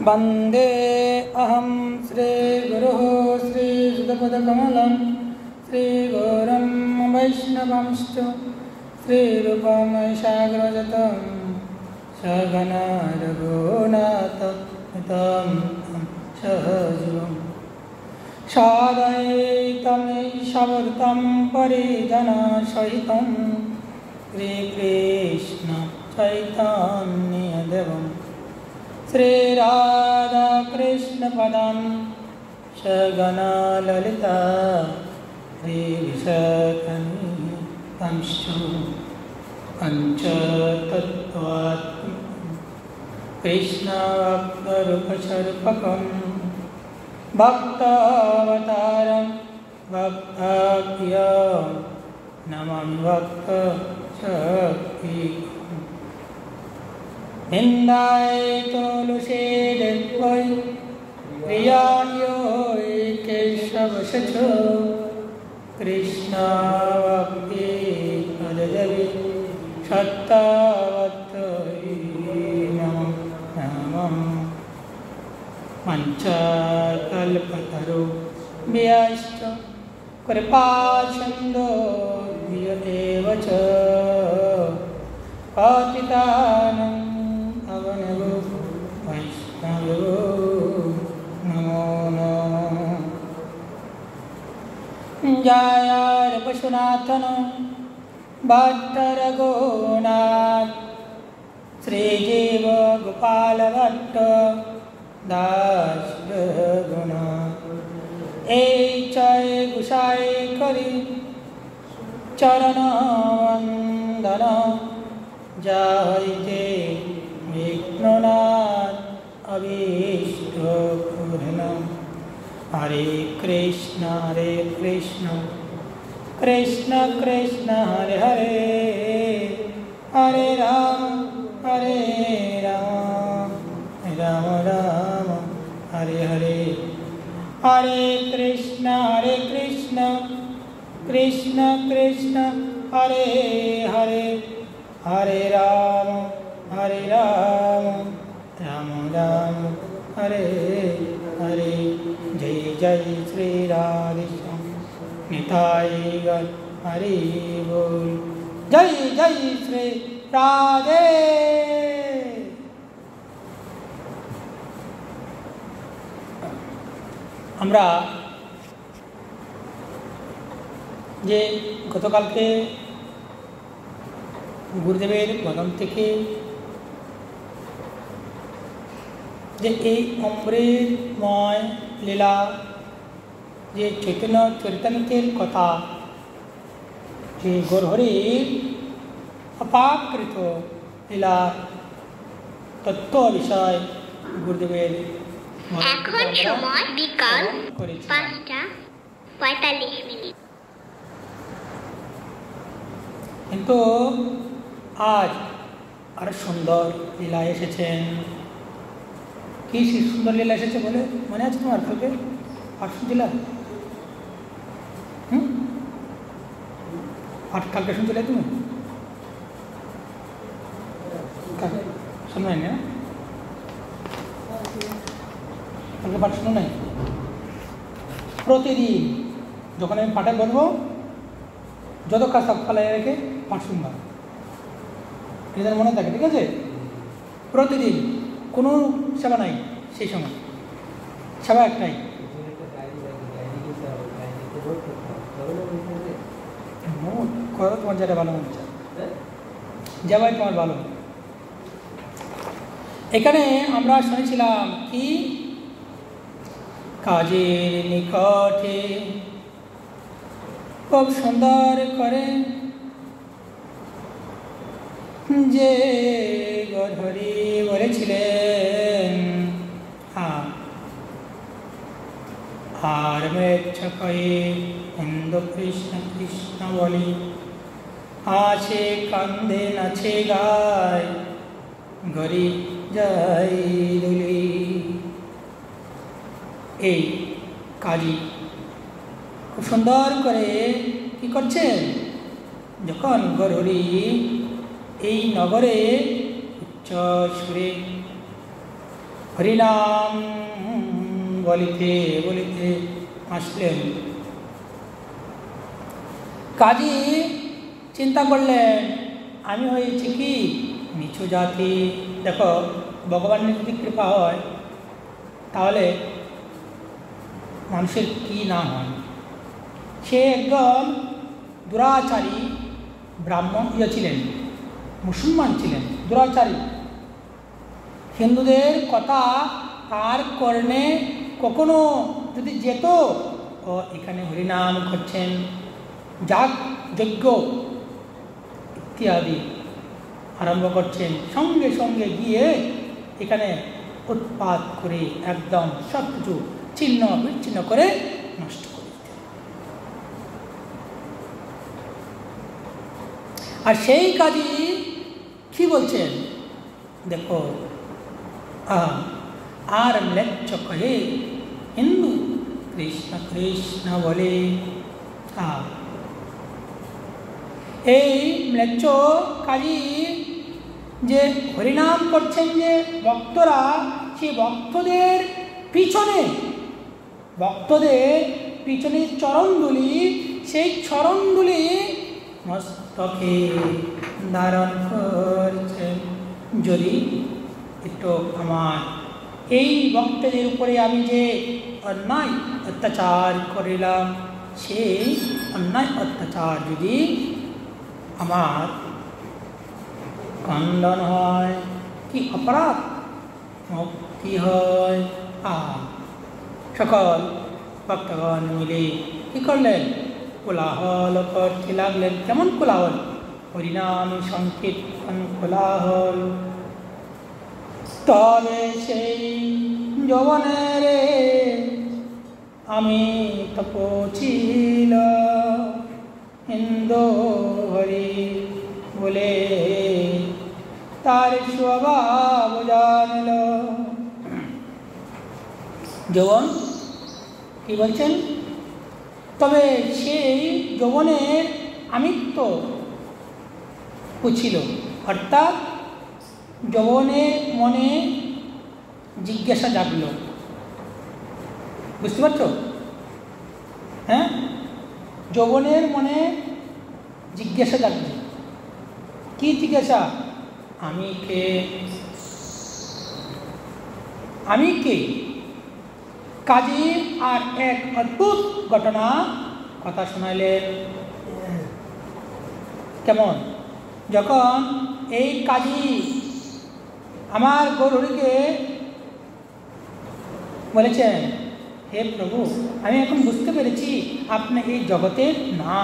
वंदे अहं श्रीगुरुः श्रीयुतपदकमलं श्रीगौरं वैष्णवंश्च श्रीरूपं साग्रजातं सगना रघुनाथं सहजीवम् सादयितमीशवृतं परिजनसहितं श्रीकृष्ण चैतन्यदेवं श्रीराधाकृष्णपदं सगना ललिता श्रीविशाखान्वितांश्च पञ्चतत्त्वात्मकं कृष्णाक्षररूपस्वरूपकं भक्तावतारं भक्ताभ्यां नमामि भक्तशक्तिं निन्दाय तुलसी देवै प्रियाय केशवशच कृष्णावक्ति पददेवी सत्तावत्यै नमः पञ्चकल्पतरुभ्यश्च कृपासिन्धुभ्येव च पतितानां पावनेभ्यो वैष्णवेभ्यो नमो नमः। जय रघुनाथन भट्ट रघुनाथ श्रीजीव गोपाल भट्ट दास रघुनाथ ए जय गुसाई करी चरण वंदन जायते विघ्ननाथ अभीष्ट पूर्णम। हरे कृष्ण कृष्ण कृष्ण हरे हरे हरे राम राम राम हरे हरे हरे कृष्ण कृष्ण कृष्ण हरे हरे हरे राम राम राम हरे हरे। जय जय श्री राधेश्याम निताय गौर हरि बोल। जय जय श्री राधे। আমরা যে গতকালকে গুরুদেবের বদন থেকে যে এই অমৃতময় লীলা যে চৈতন্য চরিতামৃতের কথা যে গৌরহরির অপাকৃত লীলা তত্ত্ব বিষয় গুরুদেবের এখন সময় বিকাল 5:45। কিন্তু আজ আর সুন্দর লীলা এসেছেন। কি সুন্দর লীলা এসেছে বলে মনে আছে তোমার? কালকে পাঠ শুনছিলা? পাঠ কালকে শুনছিলে তুমি? শোনো না? কালকে পাঠ শোনো নাই? প্রতিদিন যখন আমি পাঠে বলবো যত কাজ সব ফেলায় রেখে পাঠ শুনবা, নিজের মনে থাকে, ঠিক আছে? প্রতিদিন কোনো সেবা নাই, সেই সময় সেবা একটাই, করো তোমার যেটা ভালো মনে চায়, যাবাই তোমার ভালো। এখানে আমরা শুনেছিলাম কি কাজের নিকটে খুব সুন্দর করে যে গৌরহরি বলেছিলেন আর মৃচ্ছকয়ে হিন্দু কৃষ্ণ কৃষ্ণ বলি আছে কান্দে নাচে গায় গরি যাই দুলি। এই কাজী খুব সুন্দর করে কি করছেন, যখন গৌরহরি এই নগরে উচ্চ সুরে হরিনাম বলিতে বলিতে আসলেন। কাজী চিন্তা করলেন, আমি হয়েছি কি নিচু জাতি। দেখো, ভগবানের যদি কৃপা হয় তাহলে মানুষের কি না হয়। সে একদম দুরাচারী ব্রাহ্মণ ছিলেন, মুসলমান ছিলেন, দুরাচারী। হিন্দুদের কথা তার কর্ণে কখনো যদি যেত, ও এখানে হরিনাম করছেন, যাগ যজ্ঞ ইত্যাদি আরম্ভ করছেন, সঙ্গে সঙ্গে গিয়ে এখানে উৎপাত করে একদম সব কিছু ছিন্ন বিচ্ছিন্ন করে নষ্ট করে দিতেন। আর সেই কাজই কি বলছেন দেখো, আর ম্লেচ্ছ কহে হিন্দু কৃষ্ণ কৃষ্ণ বলে। এই ম্লেচ্ছ কাজী যে হরিনাম করছেন, যে ভক্তরা, সেই ভক্তদের পিছনে চরণধুলি, সেই চরণধুলি মস্তকে ধারণ করছেন। যদি একটু আমার এই ভক্তদের উপরে আমি যে অন্যায় অত্যাচার করিলাম, সেই অন্যায় অত্যাচার যদি আমার খণ্ডন হয়, কি অপরাধ মুক্তি হয়। সকল ভক্তগণ মিলে কি করলেন, কোলাহল করতে লাগলেন। কেমন কোলাহল? হরিনাম সংকীর্তন কোলাহল। তবে সেই যৌবনের আমি তপছিল, হিন্দু হরি বলে তার স্বভাব জানল। যৌবন কি বলছেন? তবে সেই যৌবনের আমিত্ব পুছিল, অর্থাৎ যৌবনের মনে জিজ্ঞাসা জাগল। বুঝতে পারছো? হ্যাঁ, যৌবনের মনে জিজ্ঞাসা জাগছে। কি জিজ্ঞাসা? আমি কে? আমি কে? কাজী আর এক অদ্ভুত ঘটনা কথা শোনাইলেন। কেমন? যখন এই কাজী আমার গৌরহরিকে বলেছেন, হে প্রভু, আমি এখন বুঝতে পেরেছি আপনি এই জগতের না,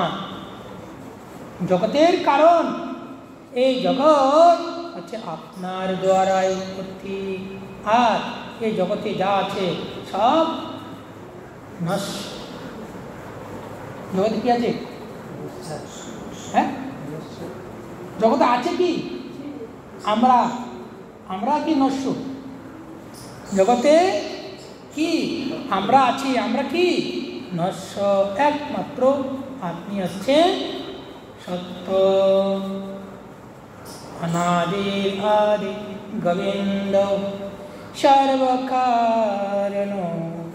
জগতের কারণ। এই জগৎ হচ্ছে আপনার দ্বারাই উৎপত্তি, আর এই জগতে যা আছে সব নষ্ট। জগতে কি আছে? হ্যাঁ, জগতে আছে কি? আমরা কি নষ্ট? জগতে কি আমরা আছি? আমরা কি নষ্ট? একমাত্র আপনি হচ্ছেন সত্য, অনাদি আদি গোবিন্দ, সর্বকারণ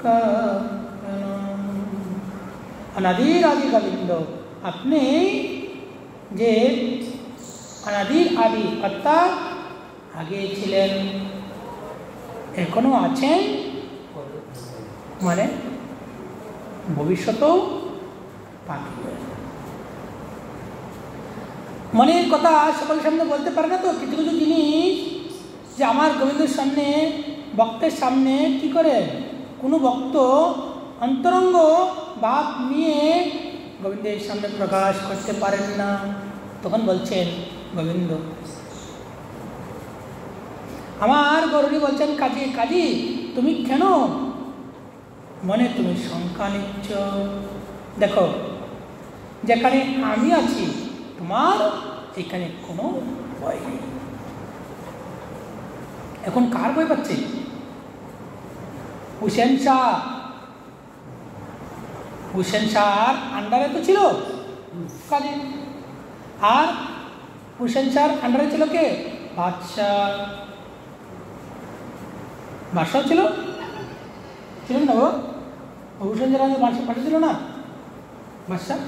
কারণ। অনাদির আদি গোবিন্দ, আপনি যে অনাদির আদি, অর্থাৎ আগে ছিলেন, এখনো আছেন, মানে ভবিষ্যতেও পাবেন। মনের কথা সকলের সামনে বলতে পারে না তো, কিছু কিছু জিনিস যে আমার গোবিন্দের সামনে, ভক্তের সামনে কি করে কোনো ভক্ত অন্তরঙ্গ ভাব নিয়ে গোবিন্দের সামনে প্রকাশ করতে পারেন না। তখন বলছেন গোবিন্দ, আমার গৌরী বলছেন, কাজী কাজী তুমি কেন মনে তুমি শঙ্কা নিচ্ছ? দেখো, যেখানে আমি আছি তোমার এখানে কোনো ভয় নেই। এখন কার ভয় পাচ্ছে? হুসেন শাহর আন্ডারে তো ছিল কাজী, আর হুসেন শাহর আন্ডারে ছিল কে? বাদশাহ। বাদশাহ ছিল, ছিলেন না? ও হুসেন জাহান বাদশাহ পাশে ছিল না? বাদশাহ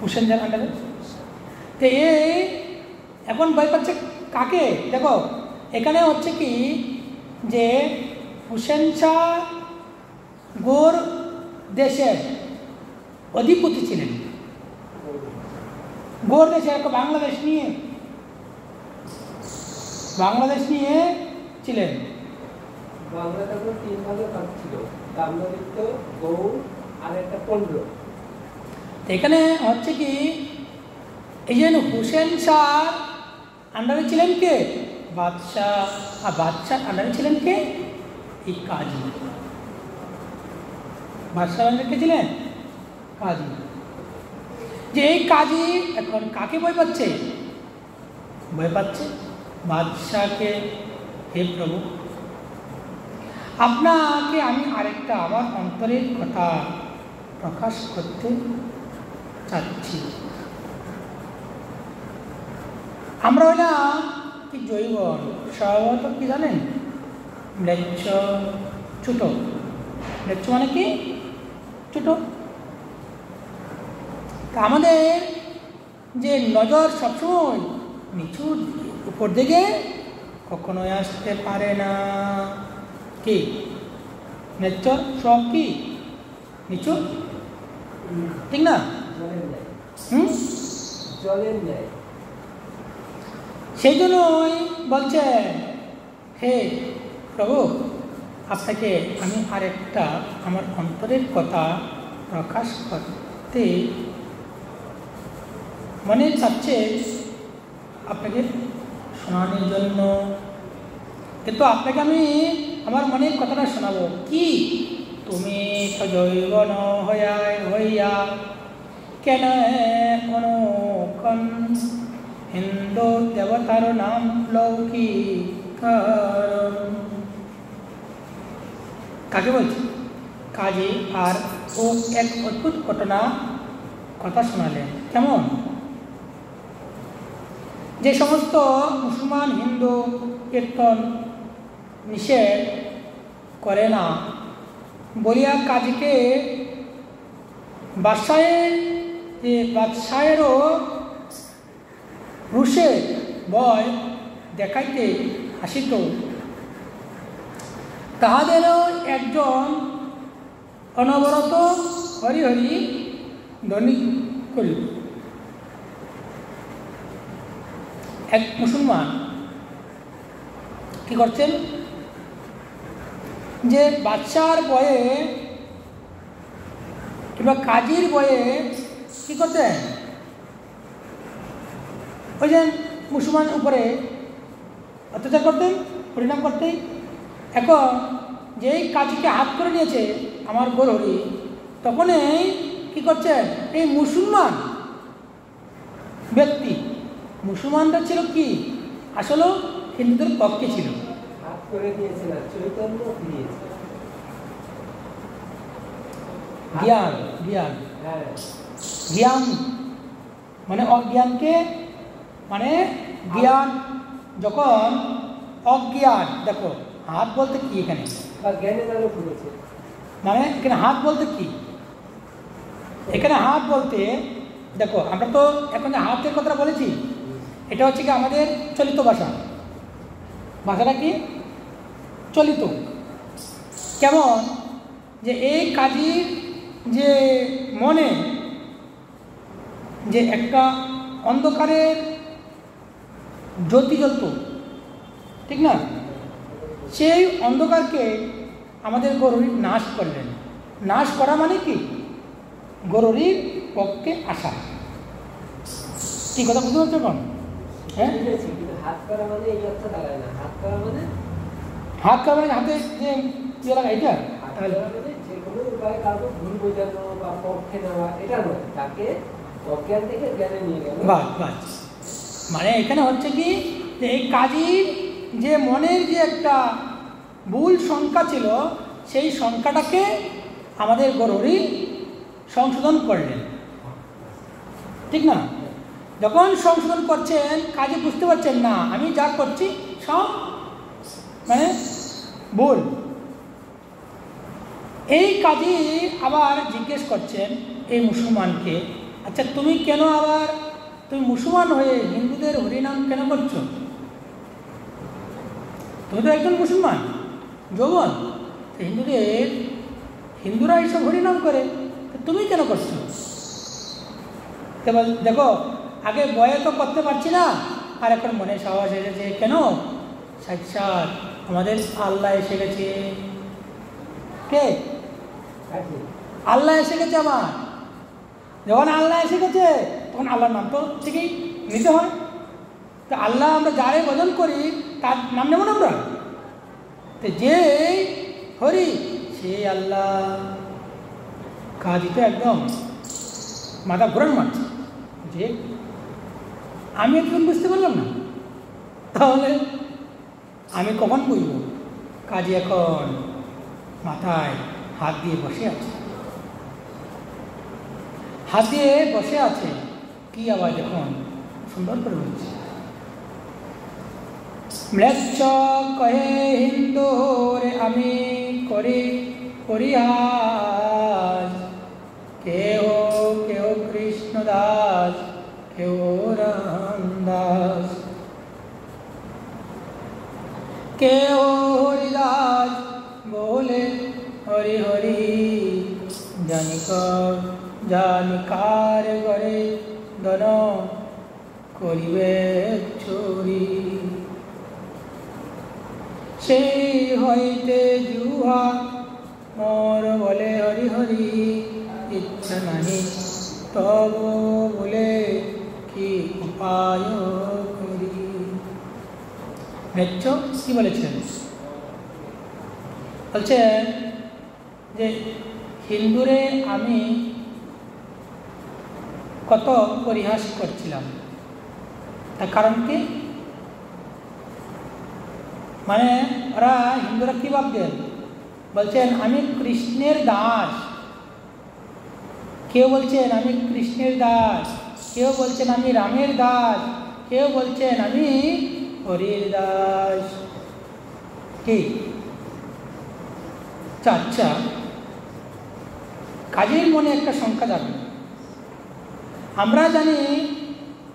হুসেন জাহান আন্ডারে। তো এই এখন ভয় পাচ্ছে কাকে? দেখো এখানে হচ্ছে কি যে হুসেন শাহ গোর দেশের অধিপতি ছিলেন, গোর দেশে বাংলাদেশ নিয়ে ছিলেন। বাংলাটা তো 3 ভাগে ভাগ ছিল, তাম্রলিপ্ত, গৌড় আর একটা পণ্ড। এখানে হচ্ছে কি এই যে হুসেন শাহ আন্ডারে ছিলেন কে? বাদশাহ। আর বাদশাহ আন্ডারে ছিলেন কে? এই কাজী। বাদশাহ আন্ডারে কে ছিলেন? কাজী। যে এই কাজী এখন কাকে ভয় পাচ্ছে? ভয় পাচ্ছে বাদশাহকে। হে প্রভু, আপনাকে আমি আরেকটা আমার অন্তরের কথা প্রকাশ করতে চাচ্ছি। আমরা হইলাম কি জৈবন, স্বভাবত কি জানেন? ম্লেচ্ছ, ছোট। ম্লেচ্ছ মানে কি? ছোট। তা আমাদের যে নজর সবসময় নিচু উপর দিকে কখনোই আসতে পারে না। কি ম্লেচ্ছ সব কি নিচু, ঠিক না? জলের ন্যায়। সেই জন্যই বলছে হে প্রভু, আপনাকে আমি আরেকটা আমার অন্তরের কথা প্রকাশ করতে মনে চাচ্ছে আপনাকে শোনানোর জন্য। কিন্তু আপনাকে আমি আমার মনের কথাটা শোনাবো। কি? তুমি তো জৈবন হইয়া কেন অনুকন হিন্দু দেবতার নাম লৌকিক। কাকে বলছি? কাজী। আর ও এক অদ্ভুত কথা শোনালেন। কেমন? যে সমস্ত মুসলমান হিন্দু কীর্তন নিষেধ করে না বলিয়া কাজীকে বাদশাহেরও রুশে ভয় দেখাইতে আসিত। তাহাদেরও একজন অনবরত হরি হরি ধ্বনি করিল। এক মুসলমান কি করছেন? যে বাদশার বয়ে কিংবা কাজীর বয়ে কি করতেন? ওই যে মুসলমান উপরে অত্যাচার করতেন, পরিণাম করতেন। এখন যেই কাজীকে হাত করে নিয়েছে আমার গৌরহরি, তখনই কি করছেন? এই মুসলমান ব্যক্তি, মুসলমানরা ছিল কি আসলে হিন্দুদের পক্ষে ছিল। হাত করে দিয়েছে না, চৈতন্য দিয়েছে। জ্ঞান, জ্ঞান, হ্যাঁ, জ্ঞান মানে অজ্ঞানকে, মানে জ্ঞান যখন অজ্ঞান। দেখো হাত বলতে কি এখানে? বা জ্ঞানের আলো খুলেছে। মানে এখানে হাত বলতে কি? এখানে হাত বলতে দেখো, আমরা তো এখন যে হাতের কথা বলেছি, এটা হচ্ছে কি আমাদের চলিত ভাষা। ভাষাটা কি? চলিত। কেমন? যে এই কাজীর যে মনে যে একটা অন্ধকারের জ্যোতি জ্বলত, ঠিক না? সেই অন্ধকারকে আমাদের গৌরহরি নাশ করলেন। নাশ করা মানে কি? গৌরহরির পক্ষে আসা। কি কথা বুঝতে পারছো এখন? হ্যাঁ, কিন্তু হাত করা মানে এই অর্থ দাঁড়ায় না। হাত করা মানে হাতে যে ইয়ে লাগা, এটা তাহলে যে কোনো উপায়ে কাউকে ভুল বোঝানো বা পক্ষে নেওয়া, এটা নয়। তাকে অজ্ঞান থেকে জ্ঞানে নিয়ে গেল। বাস বাস। মানে এখানে হচ্ছে কি যে এই কাজীর যে মনের যে একটা ভুল সংখ্যা ছিল, সেই সংখ্যাটাকে আমাদের গৌরহরি সংশোধন করলেন, ঠিক না? যখন সংশোধন করছেন, কাজী বুঝতে পারছেন না আমি যা করছি সব মানে ভুল। এই কাজী আবার জিজ্ঞেস করছেন এই মুসলমানকে, আচ্ছা তুমি কেন আবার তুমি মুসলমান হয়ে হিন্দুদের হরিনাম কেন করছো? তুমি তো একজন মুসলমান যৌবন, হিন্দুরা এইসব হরিনাম করে, তুমি কেন করছো? দেখো আগে বয়ে তো করতে পারছি না, আর এখন মনে সাহস এসেছে কেন? সাক্ষাৎ আমাদের আল্লাহ এসে গেছে। কে? আল্লাহ এসে গেছে। আমার যখন আল্লাহ এসে গেছে তখন আল্লাহর নাম তো ঠিকই নিতে হয়। তো আল্লাহ আমরা যারে ভজন করি তার নাম নেব না আমরা? তো যে হরি সে আল্লাহ। কাজী তো একদম মাথা ঘোরান মারছে যে আমি একদম বুঝতে পারলাম না, তাহলে আমি কখন বুঝব? কাজী এখন মাথায় হাত দিয়ে বসে আছে, হাত দিয়ে বসে আছে। কি আওয়াজ এখন সুন্দর করে বলছে, ম্লেচ্ছ কহে হিন্দু রে আমি করি পরিহাস, কেহ কেহ কৃষ্ণ দাস কেহ রামদাস, কেহ হরিদাস বলে হরি হরি, জানিকার ঘরে ধন করিবে চুরি, সেই হইতে জুহা মোর বলে হরি হরি, ইচ্ছা নাহি তব বলে কি উপায় করি। মেচ্ছ কি বলেছেন? বলছেন যে হিন্দুরে আমি কত পরিহাস করছিলাম, তার কারণ কি? মানে ওরা হিন্দুরা কি ভাবতেন? বলছেন আমি কৃষ্ণের দাস। কেউ বলছেন আমি কৃষ্ণের দাস, কেউ বলছেন আমি রামের দাস, কেউ বলছেন আমি হরির দাস। কি? আচ্ছা, কাজের মনে একটা শঙ্কা যাবে। আমরা জানি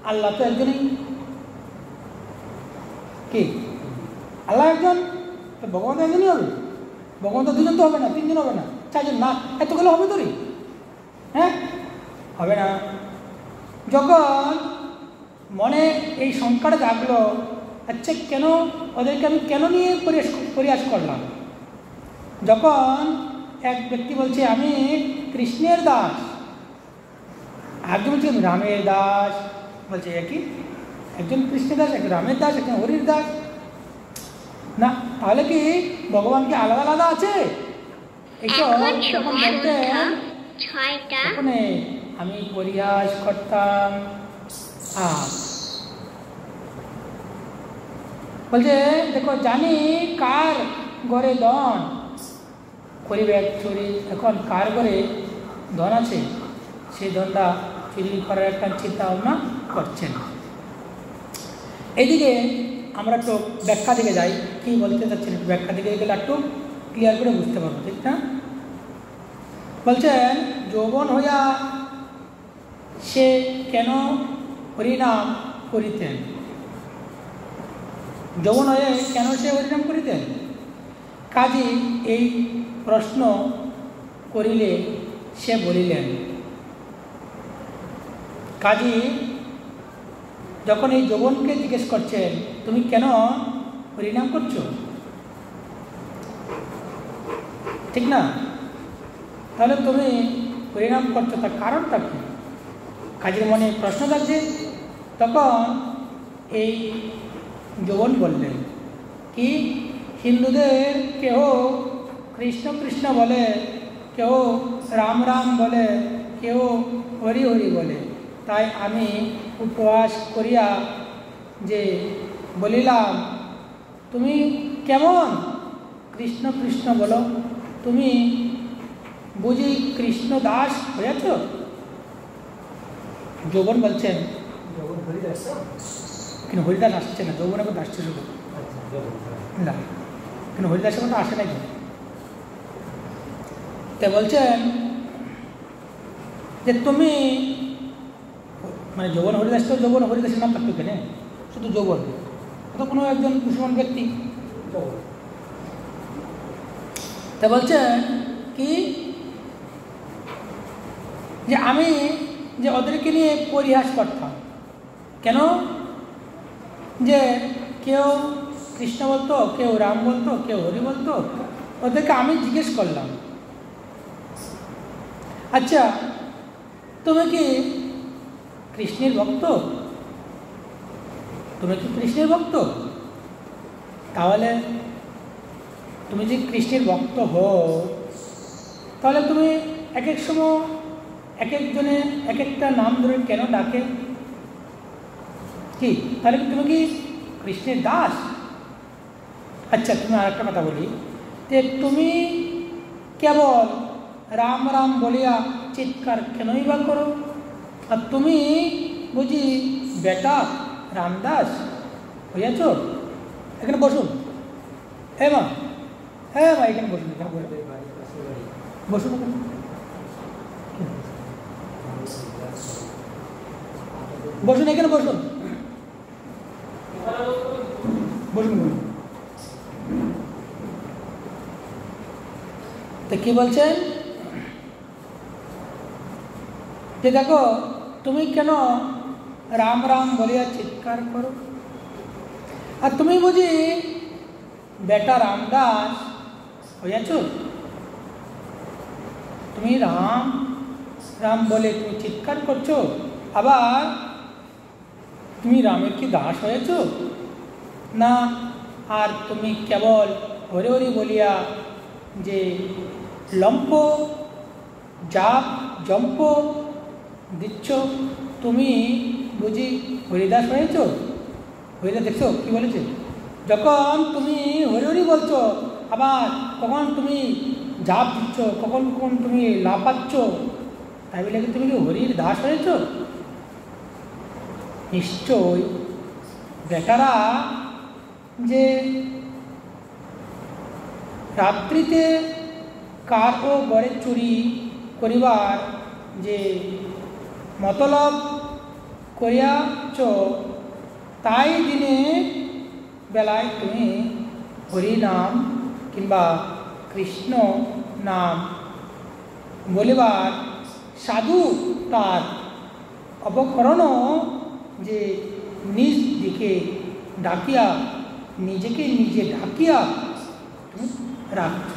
আল্লাহ তো একজনই। কি? আল্লাহ একজন, তো ভগবান একজনই হবে। ভগবান তো দুজন তো হবে না, তিনজন হবে না, চারজন না, এতগুলো হবে তোরই? হ্যাঁ, হবে না। যখন মনে এই শঙ্কাটা জাগলো, আচ্ছা কেন ওদেরকে আমি কেন নিয়ে পরিহাস করলাম? যখন এক ব্যক্তি বলছে আমি কৃষ্ণের দাস, একজন বলছে আমি রামের দাস, বলছে একই, একজন কৃষ্ণের দাস, একজন রামের দাস, একজন হরির দাস। না, তাহলে কি ভগবানকে আলাদা আলাদা আছে? এইসব যখন বলতেন তখন আমি পরিহাস করতাম। বলছে দেখো জানি কার ঘরে ধন করিবে চুরি। এখন কার ঘরে ধন আছে সেই ধনটা চুরি করার একটা চিন্তা ভাবনা করছেন। এদিকে আমরা একটু ব্যাখ্যা দিকে যাই, কি বলতে চাচ্ছেন ব্যাখ্যা দিকে গেলে একটু ক্লিয়ার করে বুঝতে পারবো, ঠিক না? বলছেন যৌবন হইয়া সে কেন হরিনাম করিতেন? যৌবন হয়ে কেন সে হরিনাম করিতেন? কাজী এই প্রশ্ন করিলে সে বলিলেন, কাজী যখন এই যৌবনকে জিজ্ঞেস করছেন তুমি কেন হরিনাম করছো, ঠিক না? তাহলে তুমি হরিনাম করছো তার কারণটা কি? কাজীর মনে প্রশ্ন থাকছে। তখন এই যৌবন বললেন কি হিন্দুদের কেহ কৃষ্ণ কৃষ্ণ বলে, কেউ রাম রাম বলে, কেউ হরি হরি বলে। তাই আমি উপবাস করিয়া যে বলিলাম তুমি কেমন কৃষ্ণ কৃষ্ণ বলো, তুমি বুঝি কৃষ্ণ দাস হয়েছ? যৌবন বলছেন কিন্তু হরিদাস আসছে না, যৌবন এখন আসছে শুধু না, কিন্তু হরিদাসের মতো আসে নাকি? তে বলছেন যে তুমি মানে যৌবন হরিদাস, তো যৌবন হরিদাসের নাম থাকতো কেন? শুধু যৌবন, তো কোনো একজন মুসলমান ব্যক্তি। তা বলছেন কি যে আমি যে ওদেরকে নিয়ে পরিহাস করতাম, কেন? যে কেউ কৃষ্ণ বলতো, কেউ রাম বলতো, কেউ হরি বলতো, ওদেরকে আমি জিজ্ঞেস করলাম, আচ্ছা তুমি কি কৃষ্ণের ভক্ত? তুমি কি কৃষ্ণের ভক্ত? তাহলে তুমি যে কৃষ্ণের ভক্ত হও, তাহলে তুমি এক এক সময় এক একজনে এক একটা নাম ধরে কেন ডাকে? কি তাহলে তুমি কি কৃষ্ণের দাস? আচ্ছা তুমি আর একটা কথা বলি, যে তুমি কেবল রাম রাম বলিয়া চিৎকার কেনই বা করো? আর তুমি বুঝি বেটা রামদাস হইয়াছ? এখানে বসুন। হ্যাঁ মা, হ্যাঁ মা, এখানে বসুন, এখানে বসুন, বসুন, বসুন, এখানে বসুন, বসুন। তো কি বলছেন যে দেখো তুমি কেন রাম রাম বলিয়া চিৎকার করো? আর তুমি বুঝি বেটা রামদাস হইয়াছ? তুমি রাম রাম বলে তুমি চিৎকার করছো, আবার তুমি রামের কি দাস হয়েছ? না, আর তুমি কেবল হরি হরি বলিয়া যে লম্প জাপ জম্প দিচ্ছ, তুমি বুঝি হরিদাস হয়েছ? হরিদাস দেখছো কি বলেছে? যখন তুমি হরি হরি বলছো, আবার কখন তুমি জাপ দিচ্ছ, কখন কখন তুমি লাফাচ্ছ, তাই বলে কি তুমি কি হরির দাস হয়েছ? নিশ্চয় বেটারা যে রাত্রিতে কার ও গড়ে চুরি করিবার যে মতলব করিয়াছ, তাই দিনে বেলায় তুমি হরি নাম কিংবা কৃষ্ণ নাম বলিবার সাধু তার অপকরণ যে নিজ দিকে ডাকিয়া নিজেকে নিজে ঢাকিয়া তুমি রাখছ।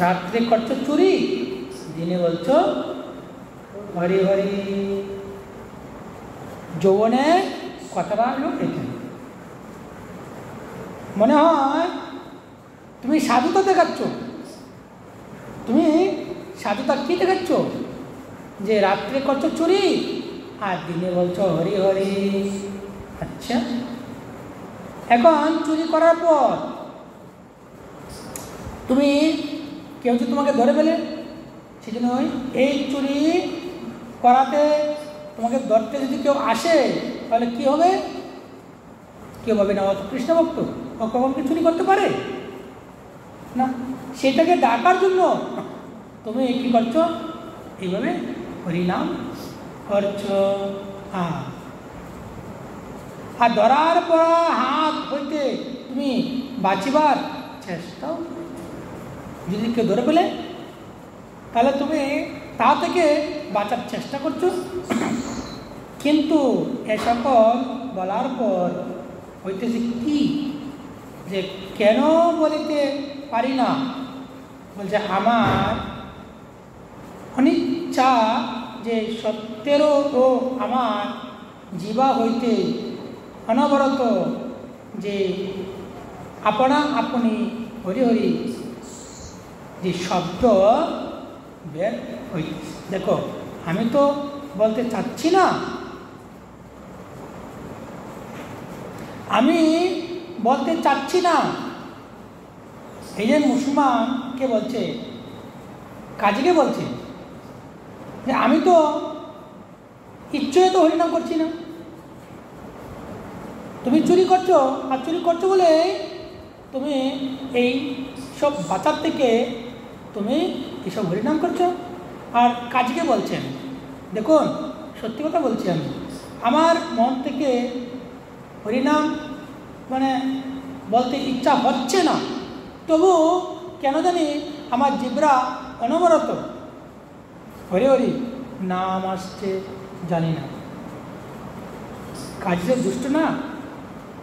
রাত্রে করছো চুরি, দিনে বলছো হরি হরি। যৌবনে কথাটা হলো এটা। মনে হয় তুমি সাধুতা দেখাচ্ছ। তুমি সাধুতা কি দেখাচ্ছ? যে রাত্রে করছো চুরি আর দিনে বলছো হরি হরি। আচ্ছা, এখন চুরি করার পর তুমি কেউ যদি তোমাকে ধরে ফেলে, সেই জন্য এই চুরি করাতে তোমাকে ধরতে যদি কেউ আসে, তাহলে কি হবে? কেউ ভাবে না ও তো কৃষ্ণ ভক্ত, ও কখন কি চুরি করতে পারে না। সেটাকে ডাকার জন্য তুমি কি করছো? এইভাবে হরিনাম করছো। আর ধরার পর হাত হইতে তুমি বাঁচিবার চেষ্টাও, যদি কেউ ধরে ফেলে তাহলে তুমি তা থেকে বাঁচার চেষ্টা করছো। কিন্তু এ সকল বলার পর হইতেছে কি, যে কেন বলিতে পারি না? বলছে আমার অনিচ্ছা যে সত্যেরও ও আমার জীবা হইতে অনবরত যে আপনা আপনি হরি হরি যে শব্দ বের হইতেছে। দেখো আমি তো বলতে চাচ্ছি না, আমি বলতে চাচ্ছি না। এই যে মুসলমানকে বলছে, কাজীকে বলছে যে আমি তো ইচ্ছায় তো হরিনাম করছি না। তুমি চুরি করছো, আর চুরি করছো বলে তুমি এই সব বাঁচার থেকে তুমি এইসব হরিনাম করছো। আর কাজীকে বলছেন, দেখুন সত্যি কথা বলছি, আমি আমার মন থেকে হরিনাম মানে বলতে ইচ্ছা হচ্ছে না, তবু কেন জানি আমার জিহ্বা অনবরত হরি হরি নাম আসছে, জানি না। কাজে দুষ্ট না,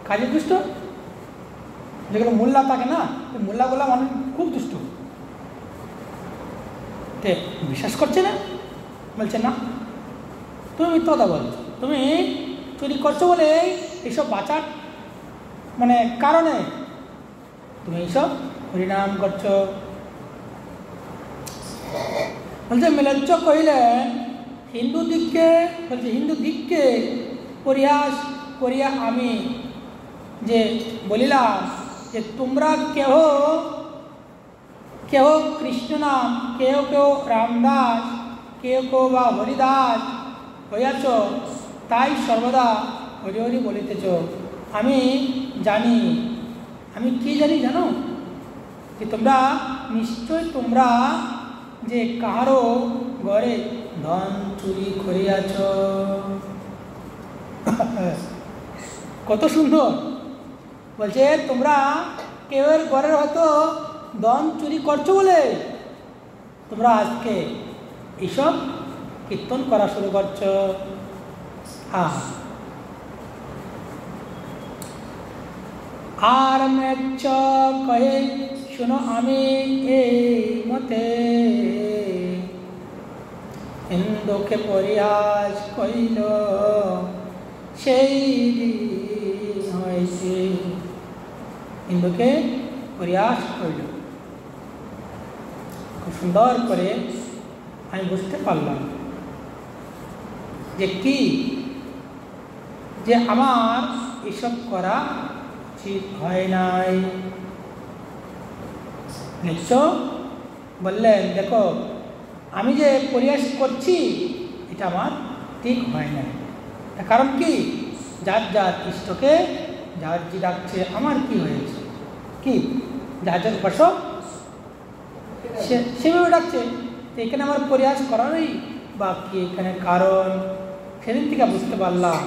কাজে দুষ্ট, যেগুলো মোল্লা থাকে না, মোল্লাগুলা মানুষ খুব দুষ্ট। তে বিশ্বাস করছে না, বলছে না তুমি মিথ্যা কথা বলছো, তুমি চুরি করছো বলে এইসব বাঁচার মানে কারণে তুমি এইসব হরিনাম করছো। বলছে মিলচ্ছ কহিলেন হিন্দু দিককে পরিহাস করিয়া আমি যে বলিলাম যে তোমরা কেহ কেহ কৃষ্ণ নাম, কেহ কেহ রামদাস, কেহ কেহ বা হরিদাস হইয়াছ, তাই সর্বদা হরি হরি বলিতেছ। আমি জানি, আমি কি জানি জানো, যে তোমরা নিশ্চয় তোমরা যে কাহারও ঘরে ধন চুরি করিয়াছ। কত সুন্দর বলছে, তোমরা কেউ ঘরের হয়তো ধন চুরি করছো বলে তোমরা আজকে এইসব কীর্তন করা শুরু করছো। আর মেচ্ছ কহে শুনো আমি এই মতে, হিন্দুকে পরিহাস কইল সেই হয়েছে, হিন্দুকে পরিহাস কইল। খুব সুন্দর করে আমি বুঝতে পারলাম যে কি, যে আমার এসব করা উচিত হয় নাই। নিশ্চয় বললেন, দেখো আমি যে পরিহাস করছি এটা আমার ঠিক হয় না। কারণ কি, যার যার ইষ্টকে যার যে ডাকছে, আমার কি হয়েছে, কি যার যার উপাসক সেভাবে ডাকছে, তো এখানে আমার পরিহাস করারই বা কি এখানে কারণ। সেদিন থেকে বুঝতে পারলাম,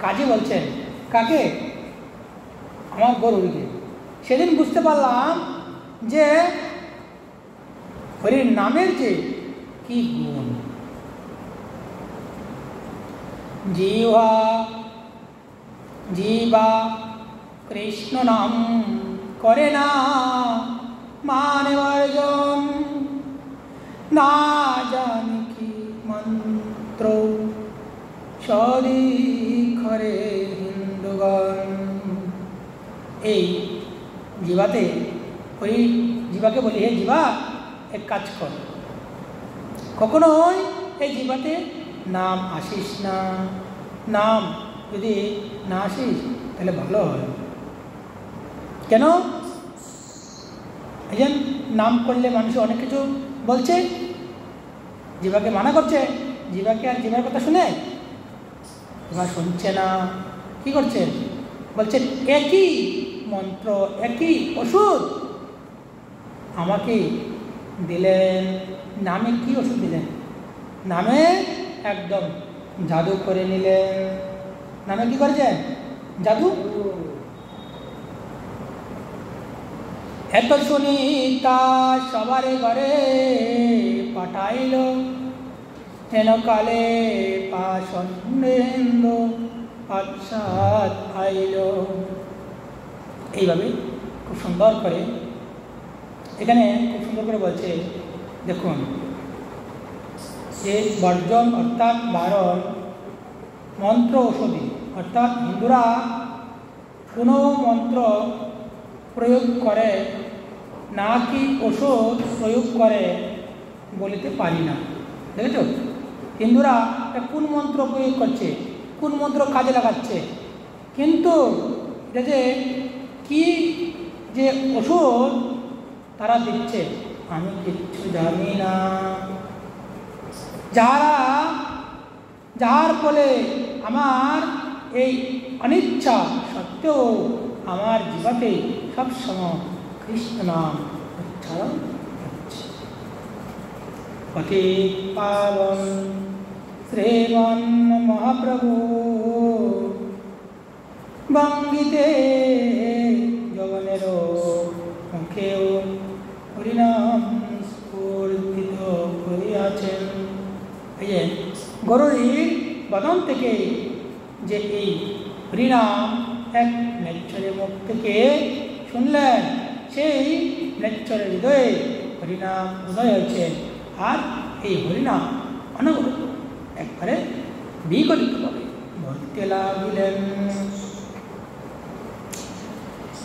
কাজী বলছেন কাকে, আমার গরুকে। সেদিন বুঝতে পারলাম যে হরির নামের যে কি গুণ। জীবা কৃষ্ণ নাম করে না মানে বর্জন, না জানি কি মন্ত্র সদিখরে হিন্দুগণ। এই জীবাতে ওই জীবাকে বলি, হে জীবা এক কাজ কর, কখনোই এই জীবাতে নাম আসিস না। নাম যদি না আসিস তাহলে ভালো হয়। কেন? এই যে নাম করলে মানুষ অনেক কিছু বলছে, জীবাকে মানা করছে, জীবাকে আর জীবার কথা শুনে জীবা শুনছে না। কি করছে? বলছে একই মন্ত্র, একই ওষুধ আমাকে দিলেন। নামে কি ওষুধ দিলেন? নামে একদম জাদু করে নিলেন। নামে কি করেছেন? জাদু। এত শুনি তা সবার ঘরে পাঠাইল, হেন কালে পাশন্দেন্দ্র পাশ্চাৎ আইল। এইভাবে খুব সুন্দর করে এখানে খুব সুন্দর করে বলছে, দেখুন যে বর্জন অর্থাৎ বারণ, মন্ত্র ঔষধি অর্থাৎ হিন্দুরা কোনো মন্ত্র প্রয়োগ করে না কি ওষুধ প্রয়োগ করে বলিতে পারি না। দেখেছ হিন্দুরা কোন মন্ত্র প্রয়োগ করছে, কোন মন্ত্র কাজে লাগাচ্ছে, কিন্তু এটা যে কি যে ওষুধ তারা দিচ্ছে আমি কিচ্ছু জানি না। যার ফলে আমার এই অনিচ্ছা সত্ত্বেও আমার জীবাতে সবসময় কৃষ্ণ নাম উচ্চারণ হচ্ছে। পতি পাবন শ্রীমান মহাপ্রভু বঙ্গিতে জগনের মুখেও হরিনাম স্ফূর্তিত করিয়াছেন। এই যে গরুড়ির বদন থেকে যে এই হরিনাম এক নেচ্ছরের মুখ থেকে শুনলেন, সেই নেচ্ছরের হৃদয়ে হরিনাম উদয় হয়েছে। আর এই হরিনাম অনবরত একবারে বিগলিতভাবে বলতে লাগিলেন।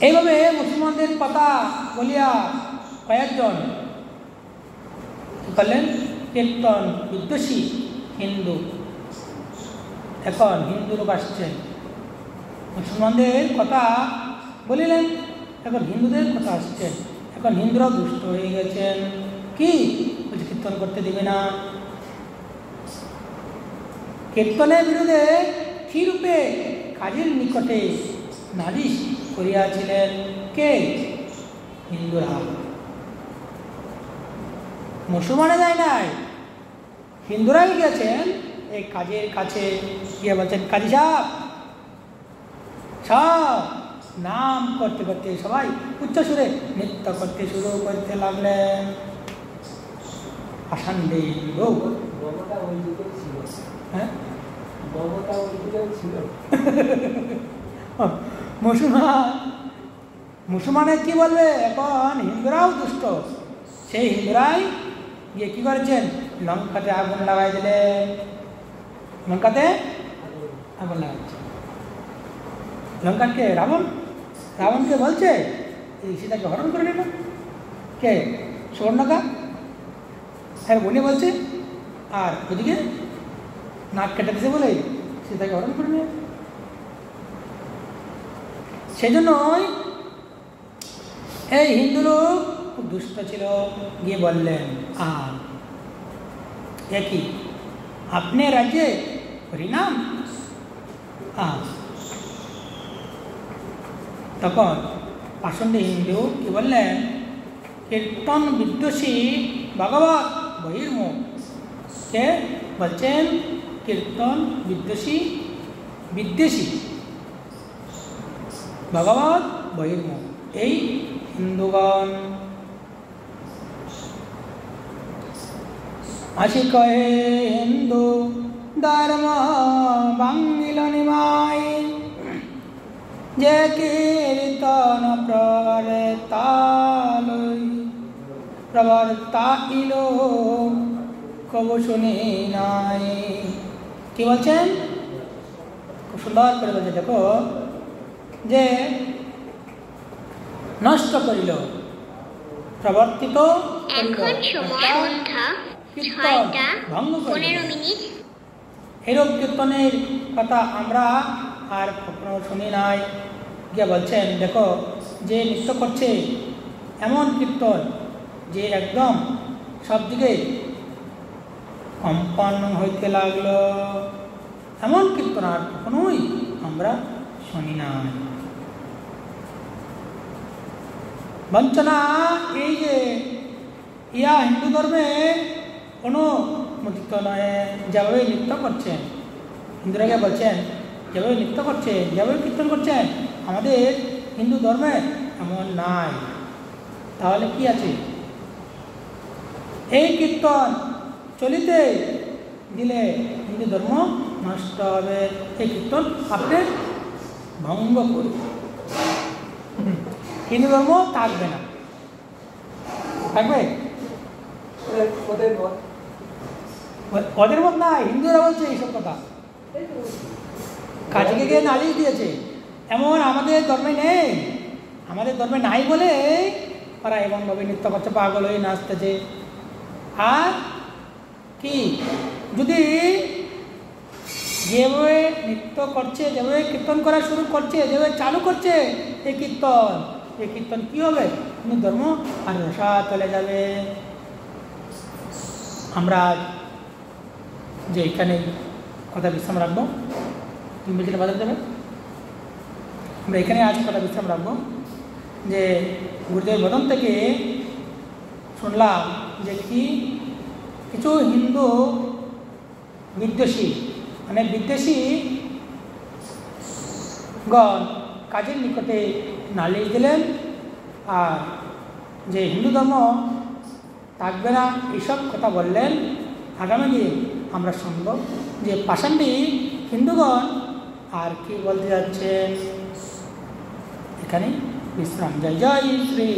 এইভাবে মুসলমানদের কথা বলিয়া কয়েকজন কি করলেন, কীর্তন বিদ্বেষী হিন্দু, এখন হিন্দু লোক আসছেন, মুসলমানদের কথা বলিলেন, এখন হিন্দুদের কথা আসছেন। এখন হিন্দুরাও দুষ্ট হয়ে গেছেন, কি বলছে কীর্তন করতে দিবে না। কীর্তনের বিরুদ্ধে কি রূপে কাজীর নিকটে নালিশ করিয়াছিলেন কে? হিন্দুরা। মুসলমানে যায় নাই, হিন্দুরাই গেছেন এই কাজের কাছে গিয়ে বলছেন, কাজী সাহেব সব নাম করতে করতে সবাই উচ্চস্বরে নৃত্য করতে শুরু করতে লাগলেন। আসান্ডে লোক হ্যাঁ মুসলমানের কি বলবে, এখন হিন্দুরাও দুষ্ট, সেই হিন্দুরাই গিয়ে কি করেছেন, লঙ্কাতে আগুন লাগাই দিলেন। লঙ্কাতে আগুন লাগাচ্ছে। লঙ্কাকে রাবণকে বলছে এই সীতাকে হরণ করে নিল কে? সুবর্ণকা। হ্যাঁ বলে বলছে, আর ওদিকে নাক কেটে দিছে বলে সীতাকে হরণ করে নিয়ে। সেই জন্যই এই হিন্দু লোক খুব দুষ্ট ছিল, গিয়ে বললেন, একই আপনি রাজ্যে হরিনাম। তখন পাষণ্ডী হিন্দু কি বললেন, কীর্তন বিদ্বেষী ভগবত বহির্মুখ। কে বলছেন? কীর্তন বিদ্বেষী ভগবত বহির্মুখ এই হিন্দুগণ। আসি কহে হিন্দু ধর্ম বাঙ্গিল নিমাই, যে কীর্তন প্রবর্তাইল কবু শুনি নাই। কি বলছেন? খুব সুন্দর করে বলছে, দেখো যে নষ্ট করিল, প্রবর্তিত ভঙ্গ করিল। এরূপ কীর্তনের কথা আমরা আর কখনো শুনি নাই। গিয়ে বলছেন, দেখো যে নৃত্য করছে এমন কীর্তন যে একদম সব দিকে কম্পন হইতে লাগলো, এমন কীর্তন আর কখনোই আমরা শুনি নাই। বঞ্চনা এই যে ইয়া হিন্দু ধর্মে অনুমোদিত নয়। যেভাবে নৃত্য করছেন হিন্দুরাকে বলছেন, যেভাবে নৃত্য করছেন, যেভাবে কীর্তন করছেন, আমাদের হিন্দু ধর্মে এমন নাই। তাহলে কি আছে? এই কীর্তন চলিতে দিলে হিন্দু ধর্ম নষ্ট হবে। এই কীর্তন আপনি ভঙ্গ করবে, হিন্দু ধর্ম থাকবে না। থাকবে ওদের মত নাই, হিন্দুরা বলছে এইসব কথা। কাজীকে গিয়ে নালিশ দিয়েছে, এমন আমাদের ধর্মে নেই। আমাদের ধর্মে নাই বলে তারা এমনভাবে নৃত্য করছে, পাগল হয়ে নাচতেছে। আর কি যদি যেভাবে নৃত্য করছে, যেভাবে কীর্তন করা শুরু করছে, যেভাবে চালু করছে এই কীর্তন কী হবে? হিন্দু ধর্ম আর রসা চলে যাবে। আমরা যে এখানে কথা বিশ্রাম রাখবো, 3 বাজাতে যাবে। আমরা এখানে আজ কথা বিশ্রাম রাখবো। যে গুরুদেব বদন থেকে শুনলাম যে কিছু হিন্দু বিদ্বেষী মানে বিদ্বেষীগণ কাজের নিকটে নালিশ দিলেন, আর যে হিন্দু ধর্ম থাকবে না এইসব কথা বললেন। আগামী দিন আমরা শুনব যে পাষাণ্ডী হিন্দুগণ আর কি বলতে যাচ্ছেন। এখানে বিশ্রাম। জয় জয় শ্রী